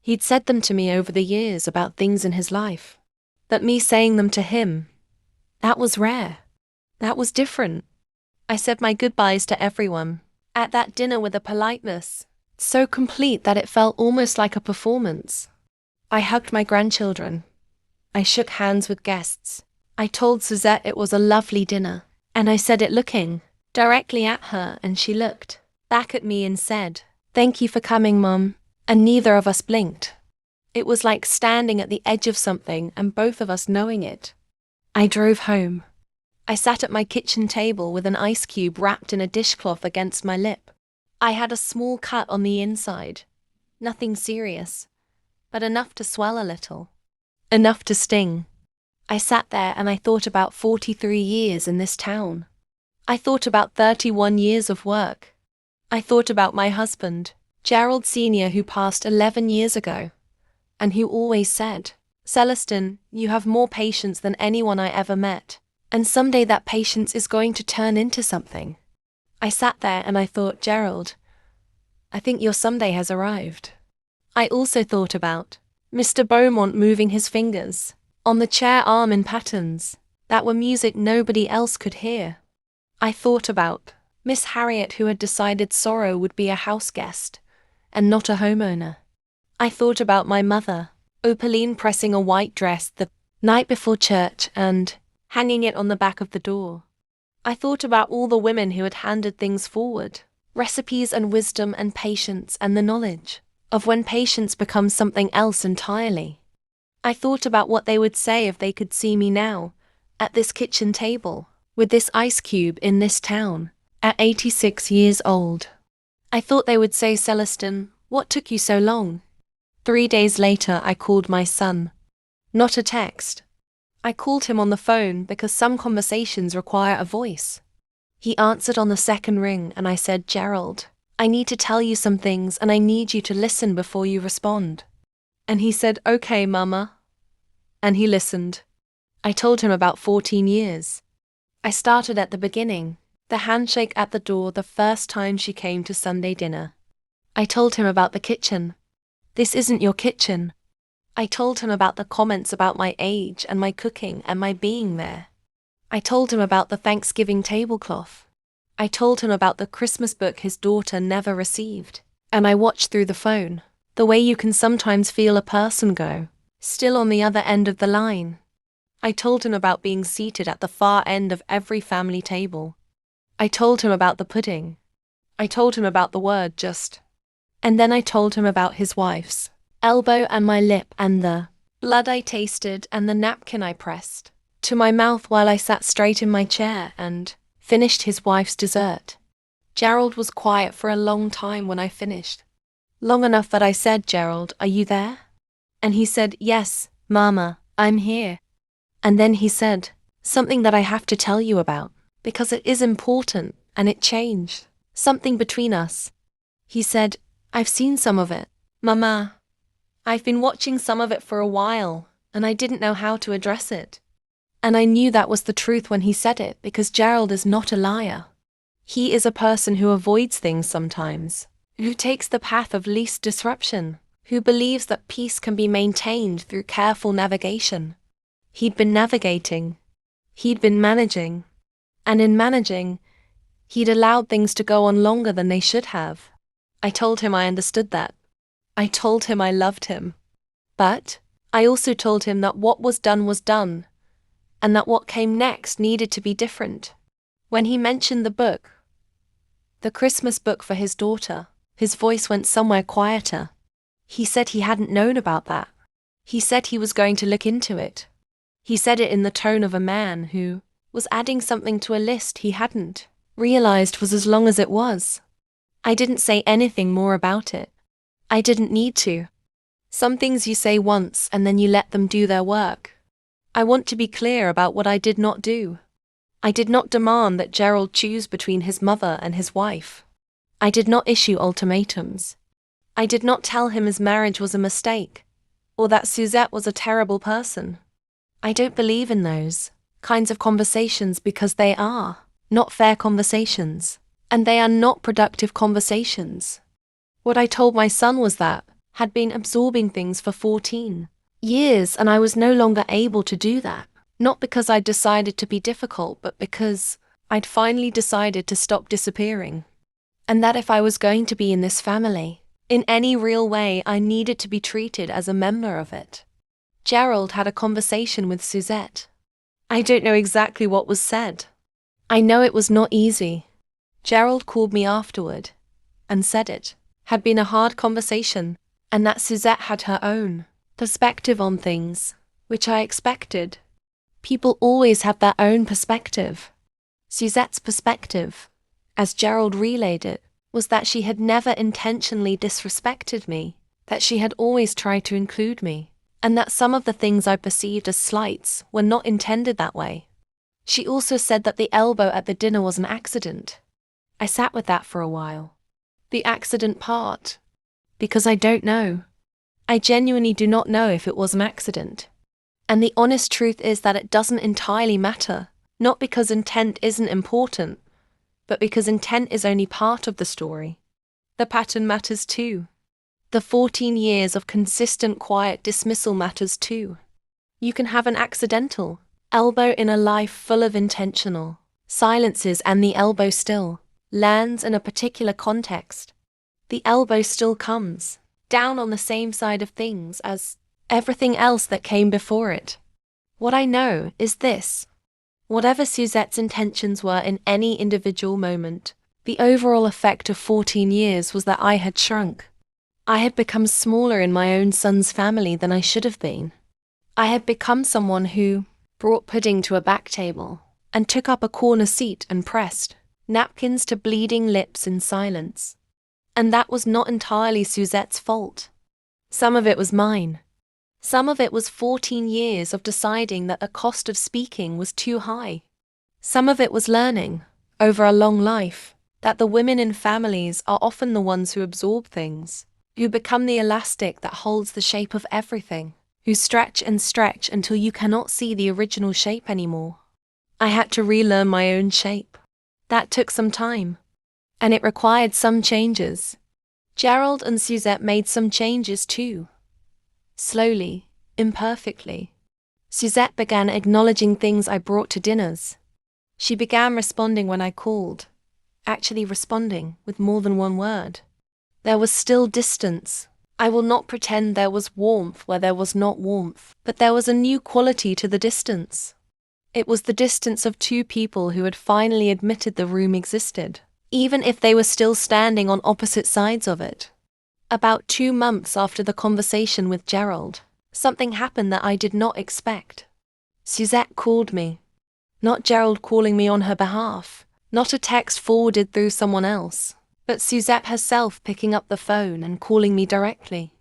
He'd said them to me over the years about things in his life. But me saying them to him, that was rare. That was different. I said my goodbyes to everyone at that dinner with a politeness so complete that it felt almost like a performance. I hugged my grandchildren. I shook hands with guests. I told Suzette it was a lovely dinner, and I said it looking directly at her, and she looked back at me and said, "Thank you for coming, Mum," and neither of us blinked. It was like standing at the edge of something and both of us knowing it. I drove home. I sat at my kitchen table with an ice cube wrapped in a dishcloth against my lip. I had a small cut on the inside. Nothing serious, but enough to swell a little. Enough to sting. I sat there and I thought about 43 years in this town. I thought about 31 years of work. I thought about my husband, Gerald Sr., who passed 11 years ago, and who always said, "Celestine, you have more patience than anyone I ever met, and someday that patience is going to turn into something." I sat there and I thought, Gerald, I think your someday has arrived. I also thought about Mr. Beaumont moving his fingers on the chair arm in patterns that were music nobody else could hear. I thought about Miss Harriet, who had decided sorrow would be a house guest and not a homeowner. I thought about my mother, Opaline, pressing a white dress the night before church and hanging it on the back of the door. I thought about all the women who had handed things forward, recipes and wisdom and patience and the knowledge of when patience becomes something else entirely. I thought about what they would say if they could see me now, at this kitchen table, with this ice cube in this town, at 86 years old. I thought they would say, "Celestine, what took you so long?" 3 days later I called my son. Not a text. I called him on the phone because some conversations require a voice. He answered on the second ring and I said, "Gerald, I need to tell you some things and I need you to listen before you respond." And he said, "Okay, Mama." And he listened. I told him about 14 years. I started at the beginning, the handshake at the door the first time she came to Sunday dinner. I told him about the kitchen. "This isn't your kitchen." I told him about the comments about my age and my cooking and my being there. I told him about the Thanksgiving tablecloth. I told him about the Christmas book his daughter never received. And I watched through the phone, the way you can sometimes feel a person go, still on the other end of the line. I told him about being seated at the far end of every family table. I told him about the pudding. I told him about the word just. And then I told him about his wife's elbow and my lip and the blood I tasted and the napkin I pressed to my mouth while I sat straight in my chair and finished his wife's dessert. Gerald was quiet for a long time when I finished. Long enough that I said, "Gerald, are you there?" And he said, "Yes, Mama, I'm here." And then he said, "Something that I have to tell you about, because it is important, and it changed something between us." He said, "I've seen some of it, Mama. I've been watching some of it for a while, and I didn't know how to address it." And I knew that was the truth when he said it, because Gerald is not a liar. He is a person who avoids things sometimes, who takes the path of least disruption, who believes that peace can be maintained through careful navigation. He'd been navigating. He'd been managing. And in managing, he'd allowed things to go on longer than they should have. I told him I understood that. I told him I loved him. But I also told him that what was done, and that what came next needed to be different. When he mentioned the book, the Christmas book for his daughter, his voice went somewhere quieter. He said he hadn't known about that. He said he was going to look into it. He said it in the tone of a man who was adding something to a list he hadn't realized was as long as it was. I didn't say anything more about it. I didn't need to. Some things you say once and then you let them do their work. I want to be clear about what I did not do. I did not demand that Gerald choose between his mother and his wife. I did not issue ultimatums. I did not tell him his marriage was a mistake, or that Suzette was a terrible person. I don't believe in those kinds of conversations because they are not fair conversations, and they are not productive conversations. What I told my son was that had been absorbing things for 14 years and I was no longer able to do that, not because I'd decided to be difficult, but because I'd finally decided to stop disappearing. And that if I was going to be in this family, in any real way, I needed to be treated as a member of it. Gerald had a conversation with Suzette. I don't know exactly what was said. I know it was not easy. Gerald called me afterward and said it had been a hard conversation, and that Suzette had her own perspective on things, which I expected. People always have their own perspective. Suzette's perspective, as Gerald relayed it, was that she had never intentionally disrespected me, that she had always tried to include me, and that some of the things I perceived as slights were not intended that way. She also said that the elbow at the dinner was an accident. I sat with that for a while. The accident part. Because I don't know. I genuinely do not know if it was an accident. And the honest truth is that it doesn't entirely matter, not because intent isn't important, but because intent is only part of the story. The pattern matters too. The 14 years of consistent quiet dismissal matters too. You can have an accidental elbow in a life full of intentional silences, and the elbow still lands in a particular context. The elbow still comes down on the same side of things as everything else that came before it. What I know is this: whatever Suzette's intentions were in any individual moment, the overall effect of 14 years was that I had shrunk. I had become smaller in my own son's family than I should have been. I had become someone who brought pudding to a back table and took up a corner seat and pressed napkins to bleeding lips in silence. And that was not entirely Suzette's fault. Some of it was mine. Some of it was 14 years of deciding that the cost of speaking was too high. Some of it was learning, over a long life, that the women in families are often the ones who absorb things, who become the elastic that holds the shape of everything, who stretch and stretch until you cannot see the original shape anymore. I had to relearn my own shape. That took some time. And it required some changes. Gerald and Suzette made some changes too. Slowly, imperfectly. Suzette began acknowledging things I brought to dinners. She began responding when I called, actually responding with more than one word. There was still distance. I will not pretend there was warmth where there was not warmth, but there was a new quality to the distance. It was the distance of two people who had finally admitted the room existed, even if they were still standing on opposite sides of it. About 2 months after the conversation with Gerald, something happened that I did not expect. Suzette called me. Not Gerald calling me on her behalf, not a text forwarded through someone else, but Suzette herself picking up the phone and calling me directly.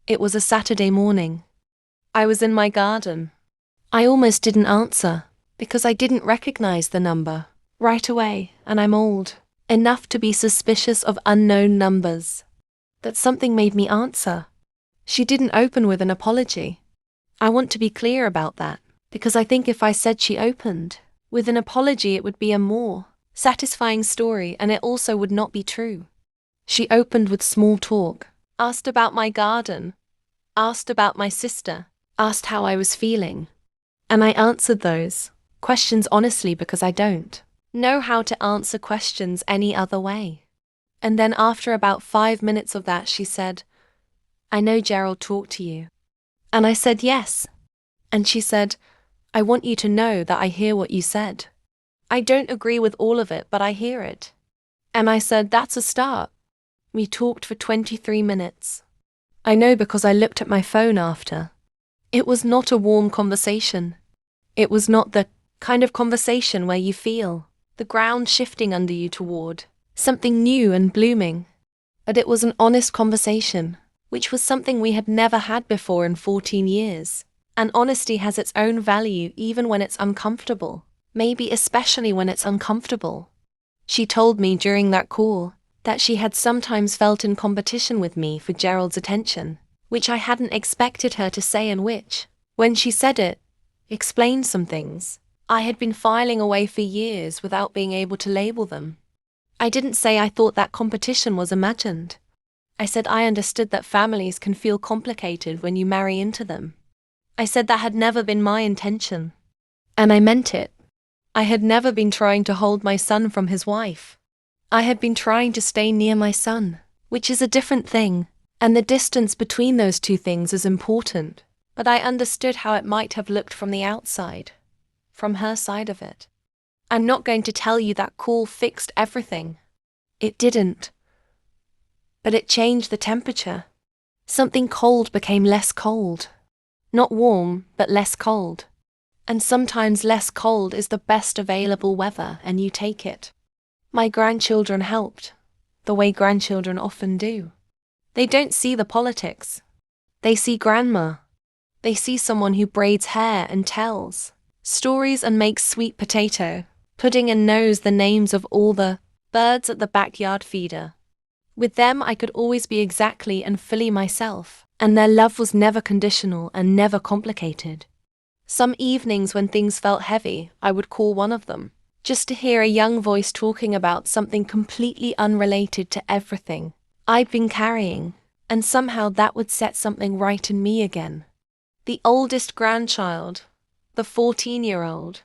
It was a Saturday morning. I was in my garden. I almost didn't answer, because I didn't recognize the number right away, and I'm old enough to be suspicious of unknown numbers. That something made me answer. She didn't open with an apology. I want to be clear about that, because I think if I said she opened with an apology, it would be a more satisfying story, and it also would not be true. She opened with small talk, asked about my garden, asked about my sister, asked how I was feeling. And I answered those questions honestly, because I don't know how to answer questions any other way. And then after about 5 minutes of that, she said, "I know Gerald talked to you." And I said yes. And she said, "I want you to know that I hear what you said. I don't agree with all of it, but I hear it." And I said, "That's a start." We talked for 23 minutes. I know because I looked at my phone after. It was not a warm conversation. It was not the kind of conversation where you feel the ground shifting under you toward something new and blooming. But it was an honest conversation, which was something we had never had before in 14 years. And honesty has its own value even when it's uncomfortable, maybe especially when it's uncomfortable. She told me during that call that she had sometimes felt in competition with me for Gerald's attention, which I hadn't expected her to say, and which, when she said it, explained some things I had been filing away for years without being able to label them. I didn't say I thought that competition was imagined. I said I understood that families can feel complicated when you marry into them. I said that had never been my intention. And I meant it. I had never been trying to hold my son from his wife. I had been trying to stay near my son, which is a different thing, and the distance between those two things is important. But I understood how it might have looked from the outside, from her side of it. I'm not going to tell you that call fixed everything. It didn't. But it changed the temperature. Something cold became less cold. Not warm, but less cold. And sometimes less cold is the best available weather, and you take it. My grandchildren helped, the way grandchildren often do. They don't see the politics. They see grandma. They see someone who braids hair and tells stories and makes sweet potato pudding and knows the names of all the birds at the backyard feeder. With them, I could always be exactly and fully myself, and their love was never conditional and never complicated. Some evenings when things felt heavy, I would call one of them, just to hear a young voice talking about something completely unrelated to everything I'd been carrying, and somehow that would set something right in me again. The oldest grandchild, the 14-year-old,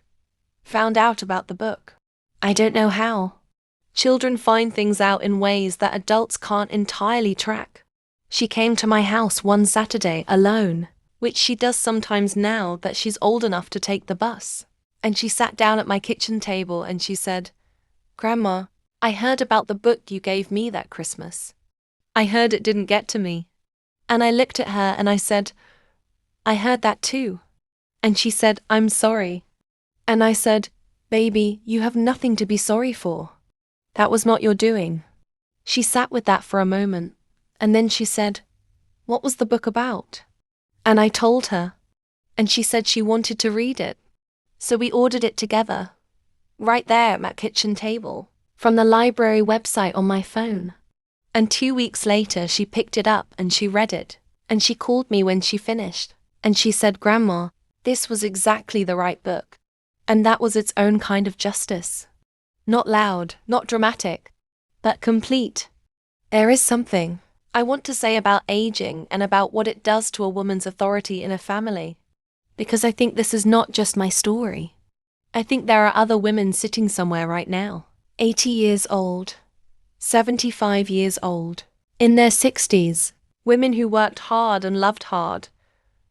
found out about the book. I don't know how. Children find things out in ways that adults can't entirely track. She came to my house one Saturday alone, which she does sometimes now that she's old enough to take the bus. And she sat down at my kitchen table and she said, "Grandma, I heard about the book you gave me that Christmas. I heard it didn't get to me." And I looked at her and I said, "I heard that too." And she said, "I'm sorry." And I said, "Baby, you have nothing to be sorry for. That was not your doing." She sat with that for a moment, and then she said, "What was the book about?" And I told her, and she said she wanted to read it. So we ordered it together, right there at my kitchen table, from the library website on my phone. And 2 weeks later she picked it up and she read it, and she called me when she finished, and she said, "Grandma, this was exactly the right book." And that was its own kind of justice. Not loud, not dramatic, but complete. There is something I want to say about aging and about what it does to a woman's authority in a family. Because I think this is not just my story. I think there are other women sitting somewhere right now, 80 years old, 75 years old, in their 60s, women who worked hard and loved hard,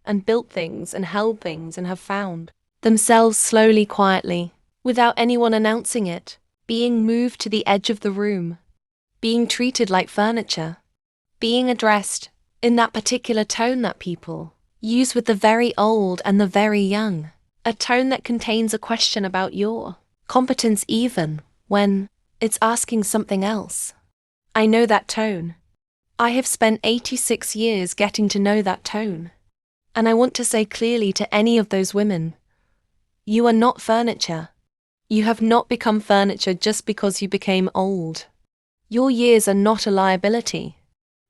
and built things and held things and have found themselves slowly, quietly, without anyone announcing it, being moved to the edge of the room, being treated like furniture, being addressed in that particular tone that people use with the very old and the very young, a tone that contains a question about your competence even when it's asking something else. I know that tone. I have spent 86 years getting to know that tone. And I want to say clearly to any of those women, you are not furniture. You have not become furniture just because you became old. Your years are not a liability.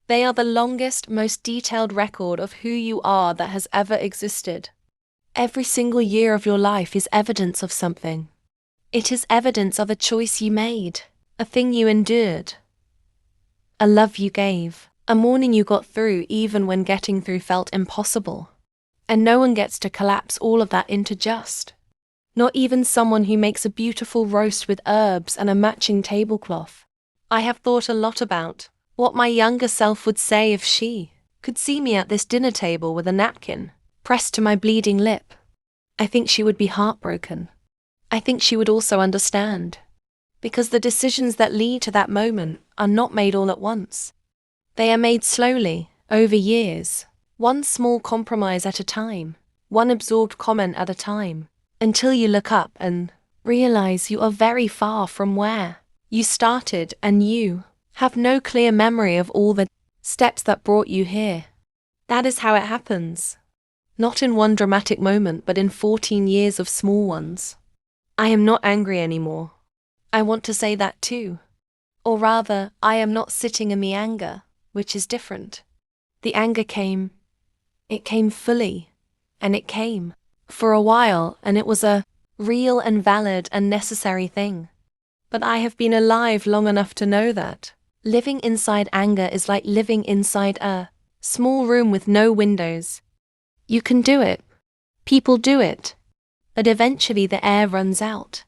They are the longest, most detailed record of who you are that has ever existed. Every single year of your life is evidence of something. It is evidence of a choice you made, a thing you endured, a love you gave, a morning you got through even when getting through felt impossible. And no one gets to collapse all of that into just. Not even someone who makes a beautiful roast with herbs and a matching tablecloth. I have thought a lot about what my younger self would say if she could see me at this dinner table with a napkin pressed to my bleeding lip. I think she would be heartbroken. I think she would also understand. Because the decisions that lead to that moment are not made all at once. They are made slowly, over years, one small compromise at a time, one absorbed comment at a time, until you look up and realize you are very far from where you started and you have no clear memory of all the steps that brought you here. That is how it happens. Not in one dramatic moment, but in 14 years of small ones. I am not angry anymore. I want to say that too. Or rather, I am not sitting in the anger, which is different. The anger came. It came fully. And it came for a while, and it was a real and valid and necessary thing. But I have been alive long enough to know that living inside anger is like living inside a small room with no windows. You can do it. People do it. But eventually the air runs out.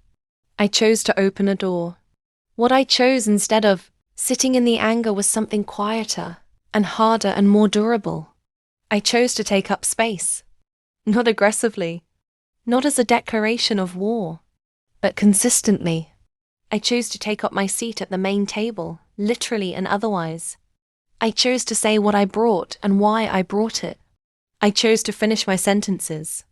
I chose to open a door. What I chose instead of sitting in the anger was something quieter and harder and more durable. I chose to take up space. Not aggressively. Not as a declaration of war. But consistently. I chose to take up my seat at the main table, literally and otherwise. I chose to say what I brought and why I brought it. I chose to finish my sentences.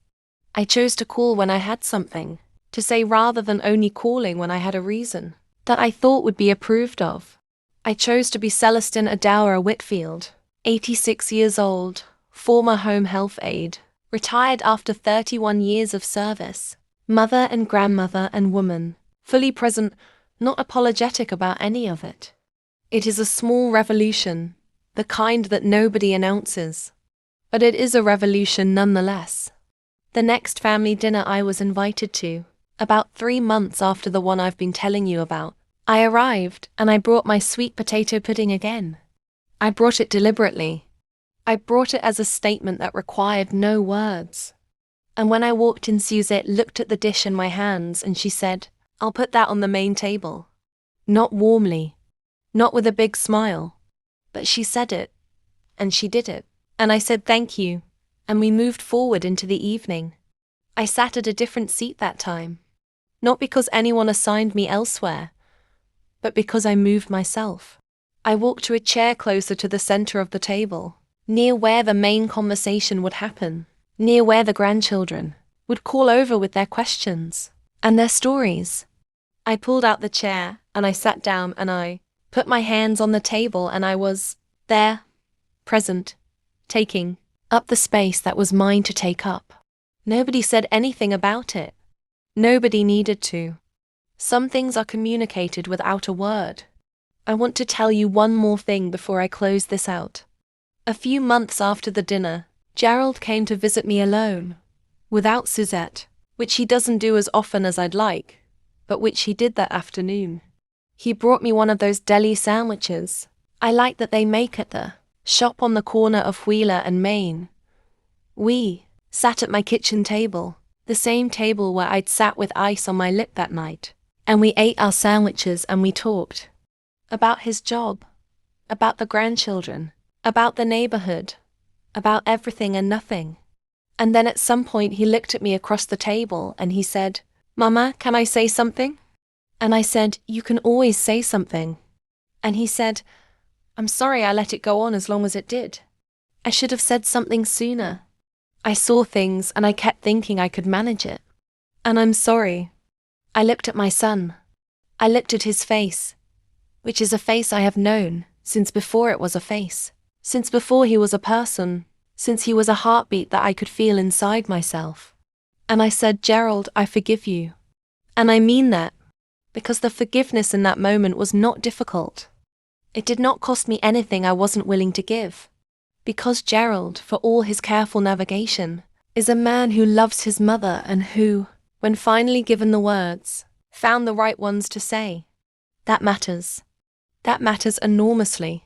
I chose to call when I had something to say rather than only calling when I had a reason that I thought would be approved of. I chose to be Celestine Adauer Whitfield, 86 years old, former home health aide, retired after 31 years of service, mother and grandmother and woman, fully present, not apologetic about any of it. It is a small revolution, the kind that nobody announces. But it is a revolution nonetheless. The next family dinner I was invited to, about 3 months after the one I've been telling you about, I arrived and I brought my sweet potato pudding again. I brought it deliberately. I brought it as a statement that required no words. And when I walked in, Suzette looked at the dish in my hands and she said, "I'll put that on the main table." Not warmly, not with a big smile, but she said it, and she did it. And I said thank you, and we moved forward into the evening. I sat at a different seat that time, not because anyone assigned me elsewhere, but because I moved myself. I walked to a chair closer to the center of the table, near where the main conversation would happen, near where the grandchildren would call over with their questions and their stories. I pulled out the chair and I sat down and I put my hands on the table and I was there, present, taking up the space that was mine to take up. Nobody said anything about it. Nobody needed to. Some things are communicated without a word. I want to tell you one more thing before I close this out. A few months after the dinner, Gerald came to visit me alone, without Suzette, which he doesn't do as often as I'd like, but which he did that afternoon. He brought me one of those deli sandwiches I like that they make at the shop on the corner of Wheeler and Main. We sat at my kitchen table, the same table where I'd sat with ice on my lip that night, and we ate our sandwiches and we talked about his job, about the grandchildren, about the neighborhood, about everything and nothing. And then at some point he looked at me across the table and he said, "Mama, can I say something?" And I said, "You can always say something." And he said, "I'm sorry I let it go on as long as it did. I should have said something sooner. I saw things and I kept thinking I could manage it. And I'm sorry." I looked at my son. I looked at his face, which is a face I have known since before it was a face, since before he was a person, since he was a heartbeat that I could feel inside myself. And I said, "Gerald, I forgive you." And I mean that, because the forgiveness in that moment was not difficult. It did not cost me anything I wasn't willing to give. Because Gerald, for all his careful navigation, is a man who loves his mother and who, when finally given the words, found the right ones to say. That matters. That matters enormously.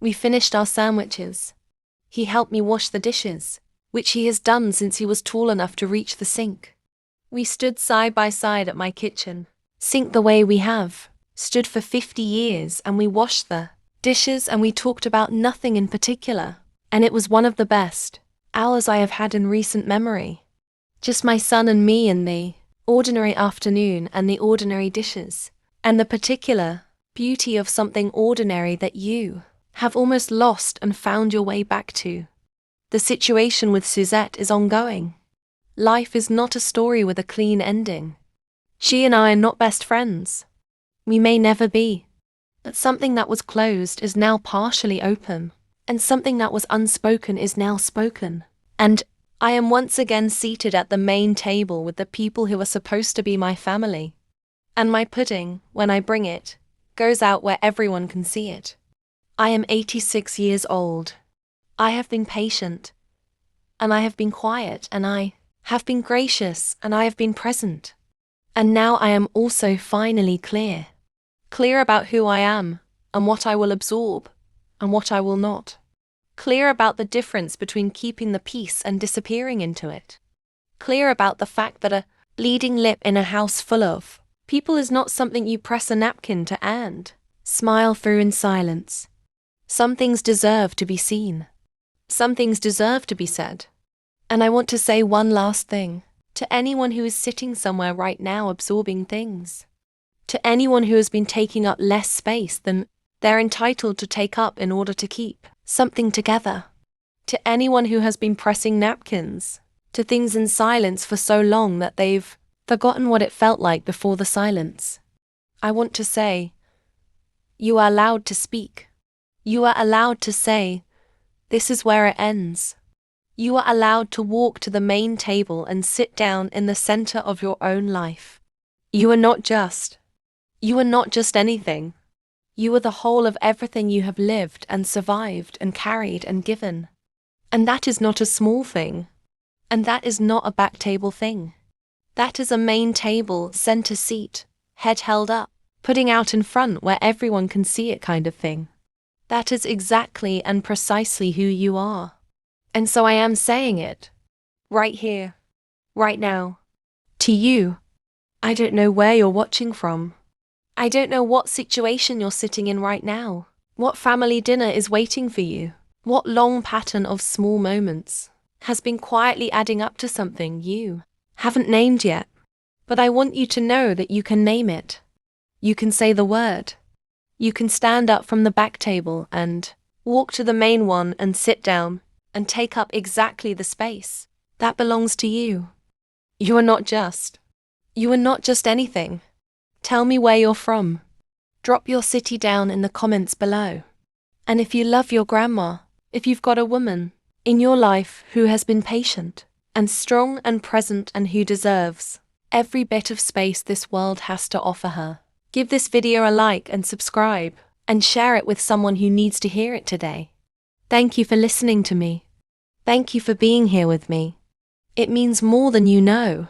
We finished our sandwiches. He helped me wash the dishes, which he has done since he was tall enough to reach the sink. We stood side by side at my kitchen sink the way we have, stood for 50 years, and we washed the dishes and we talked about nothing in particular. And it was one of the best hours I have had in recent memory. Just my son and me in the ordinary afternoon and the ordinary dishes, and the particular beauty of something ordinary that you have almost lost and found your way back to. The situation with Suzette is ongoing. Life is not a story with a clean ending. She and I are not best friends. We may never be. But something that was closed is now partially open. And something that was unspoken is now spoken. And I am once again seated at the main table with the people who are supposed to be my family. And my pudding, when I bring it, goes out where everyone can see it. I am 86 years old. I have been patient, and I have been quiet, and I have been gracious, and I have been present. And now I am also finally clear. Clear about who I am, and what I will absorb, and what I will not. Clear about the difference between keeping the peace and disappearing into it. Clear about the fact that a bleeding lip in a house full of people is not something you press a napkin to and smile through in silence. Some things deserve to be seen. Some things deserve to be said. And I want to say one last thing to anyone who is sitting somewhere right now absorbing things. To anyone who has been taking up less space than they're entitled to take up in order to keep something together. To anyone who has been pressing napkins to things in silence for so long that they've forgotten what it felt like before the silence. I want to say, you are allowed to speak. You are allowed to say, this is where it ends. You are allowed to walk to the main table and sit down in the center of your own life. You are not just anything. You are the whole of everything you have lived and survived and carried and given. And that is not a small thing. And that is not a back table thing. That is a main table, center seat, head held up, putting out in front where everyone can see it kind of thing. That is exactly and precisely who you are. And so I am saying it. Right here. Right now. To you. I don't know where you're watching from. I don't know what situation you're sitting in right now. What family dinner is waiting for you. What long pattern of small moments has been quietly adding up to something you haven't named yet. But I want you to know that you can name it. You can say the word. You can stand up from the back table and walk to the main one and sit down and take up exactly the space that belongs to you. You are not just. You are not just anything. Tell me where you're from. Drop your city down in the comments below. And if you love your grandma, if you've got a woman in your life who has been patient and strong and present and who deserves every bit of space this world has to offer her, give this video a like and subscribe and share it with someone who needs to hear it today. Thank you for listening to me. Thank you for being here with me. It means more than you know.